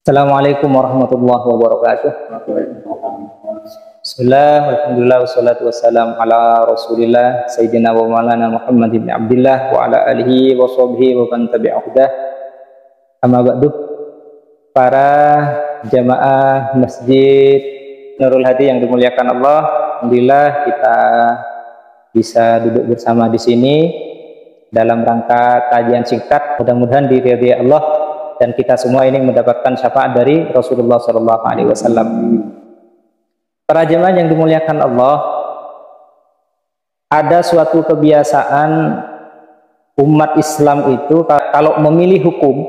Assalamualaikum warahmatullahi wabarakatuh. Bismillah, alhamdulillah, wassalatu wassalam ala rasulillah Sayyidina wa maulana Muhammad ibn Abdillah wa ala alihi wa sahbihi wa man tabi'ahudah. Amma ba'du. Para jamaah Masjid Nurul Hadi yang dimuliakan Allah, alhamdulillah kita bisa duduk bersama di sini dalam rangka kajian singkat. Mudah-mudahan diridhai Allah dan kita semua ini mendapatkan syafaat dari Rasulullah SAW. Para jemaah yang dimuliakan Allah, ada suatu kebiasaan umat Islam itu kalau memilih hukum,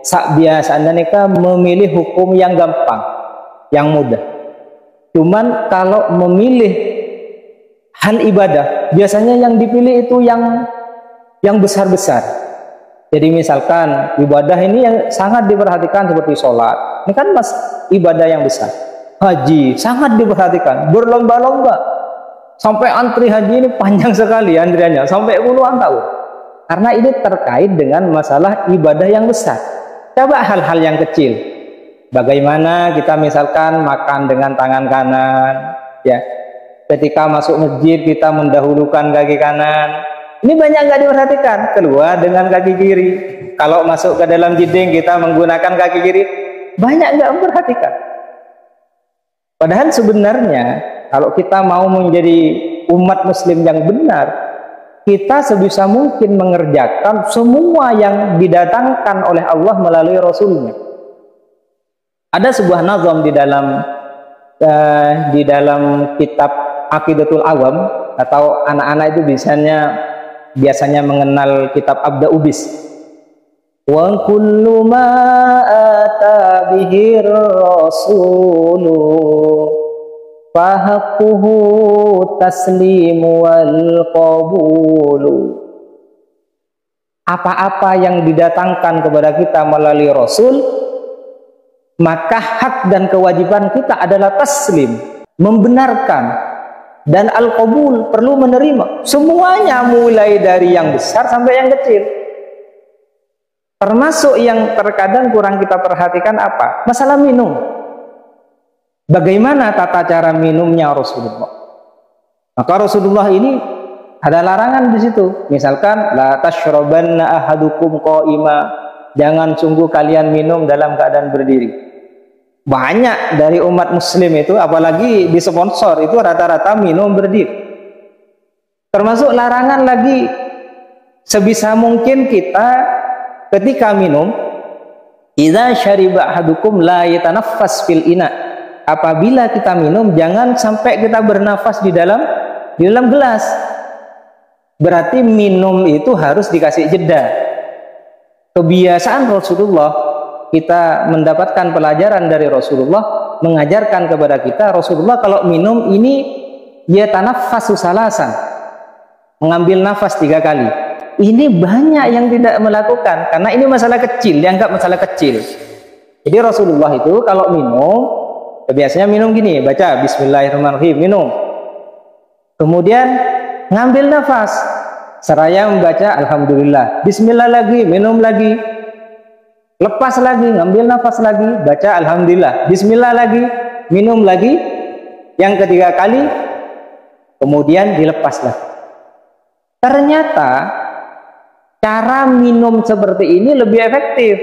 sak biasanya mereka memilih hukum yang gampang, yang mudah. Cuman kalau memilih hal ibadah, biasanya yang dipilih itu yang besar-besar. Jadi misalkan ibadah ini yang sangat diperhatikan seperti sholat, ini kan ibadah yang besar. Haji sangat diperhatikan, berlomba-lomba, sampai antri haji ini panjang sekali antriannya, sampai puluhan tahun. Karena ini terkait dengan masalah ibadah yang besar. Coba hal-hal yang kecil, bagaimana kita misalkan makan dengan tangan kanan, ya. Ketika masuk masjid kita mendahulukan kaki kanan. Ini banyak nggak diperhatikan. Keluar dengan kaki kiri. Kalau masuk ke dalam jeding kita menggunakan kaki kiri. Banyak nggak memperhatikan. Padahal sebenarnya kalau kita mau menjadi umat muslim yang benar, kita sebisa mungkin mengerjakan semua yang didatangkan oleh Allah melalui Rasulnya. Ada sebuah nazam di dalam kitab Aqidatul Awam, atau anak-anak itu biasanya mengenal kitab Abda Ubis. Wa kullu ma ata bihi rasulu fahaqquhu taslimu wal qabulu. Apa-apa yang didatangkan kepada kita melalui Rasul, maka hak dan kewajiban kita adalah taslim, membenarkan, dan al-qabul, perlu menerima semuanya, mulai dari yang besar sampai yang kecil. Termasuk yang terkadang kurang kita perhatikan apa? Masalah minum. Bagaimana tata cara minumnya Rasulullah? Maka Rasulullah ini ada larangan di situ. Misalkan la tashrabanna ahadukum qa'ima, jangan sungguh kalian minum dalam keadaan berdiri. Banyak dari umat muslim itu, apalagi di sponsor itu rata-rata minum berdiri. Termasuk larangan lagi, sebisa mungkin kita ketika minum, idza syariba ahadukum la yatanaffas fil ina. Apabila kita minum, jangan sampai kita bernafas di dalam gelas. Berarti minum itu harus dikasih jeda. Kebiasaan Rasulullah, kita mendapatkan pelajaran dari Rasulullah, mengajarkan kepada kita, Rasulullah kalau minum ini ya tanaffasu salasan, mengambil nafas 3 kali. Ini banyak yang tidak melakukan karena ini masalah kecil, dianggap masalah kecil. Jadi Rasulullah itu kalau minum, biasanya minum gini, baca bismillahirrahmanirrahim, minum, kemudian ngambil nafas seraya membaca alhamdulillah, bismillah lagi, minum lagi, lepas lagi, ngambil nafas lagi, baca alhamdulillah, bismillah lagi, minum lagi, yang ketiga kali, kemudian dilepas lagi. Ternyata cara minum seperti ini lebih efektif.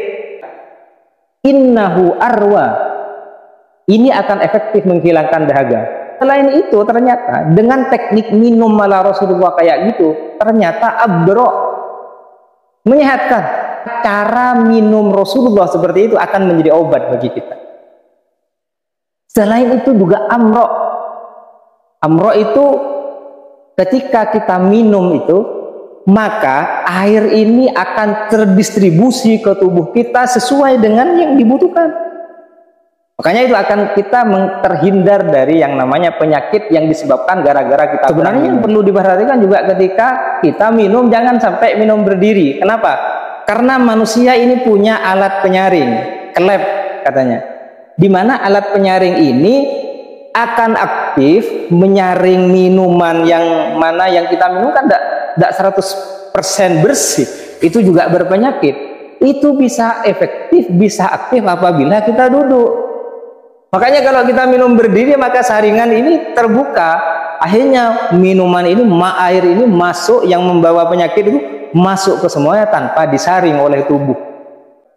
Innahu arwa, ini akan efektif menghilangkan dahaga. Selain itu ternyata dengan teknik minum ala Rasulullah kayak gitu, ternyata abro, menyehatkan. Cara minum Rasulullah seperti itu akan menjadi obat bagi kita. Selain itu juga amro itu ketika kita minum itu, maka air ini akan terdistribusi ke tubuh kita sesuai dengan yang dibutuhkan. Makanya itu akan kita terhindar dari yang namanya penyakit yang disebabkan gara-gara kita. Sebenarnya yang perlu diperhatikan juga ketika kita minum, jangan sampai minum berdiri. Kenapa? Karena manusia ini punya alat penyaring, klep katanya. Di mana alat penyaring ini akan aktif menyaring minuman yang mana yang kita minum kan tidak 100% bersih. Itu juga berpenyakit. itu bisa efektif, bisa aktif apabila kita duduk. Makanya kalau kita minum berdiri maka saringan ini terbuka, akhirnya minuman ini, air ini masuk, yang membawa penyakit itu masuk ke semuanya tanpa disaring oleh tubuh.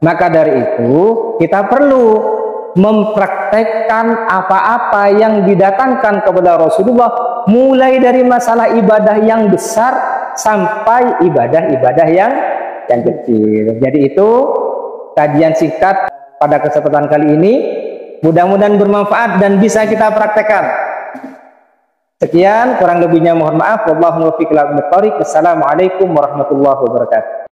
Maka dari itu kita perlu mempraktekkan apa-apa yang didatangkan kepada Rasulullah, mulai dari masalah ibadah yang besar sampai ibadah-ibadah yang kecil. Jadi itu kajian singkat pada kesempatan kali ini, mudah-mudahan bermanfaat dan bisa kita praktekkan. Sekian, kurang lebihnya mohon maaf. Wallahu muwaffiq ila aqwamit thoriq. Wassalamualaikum warahmatullahi wabarakatuh.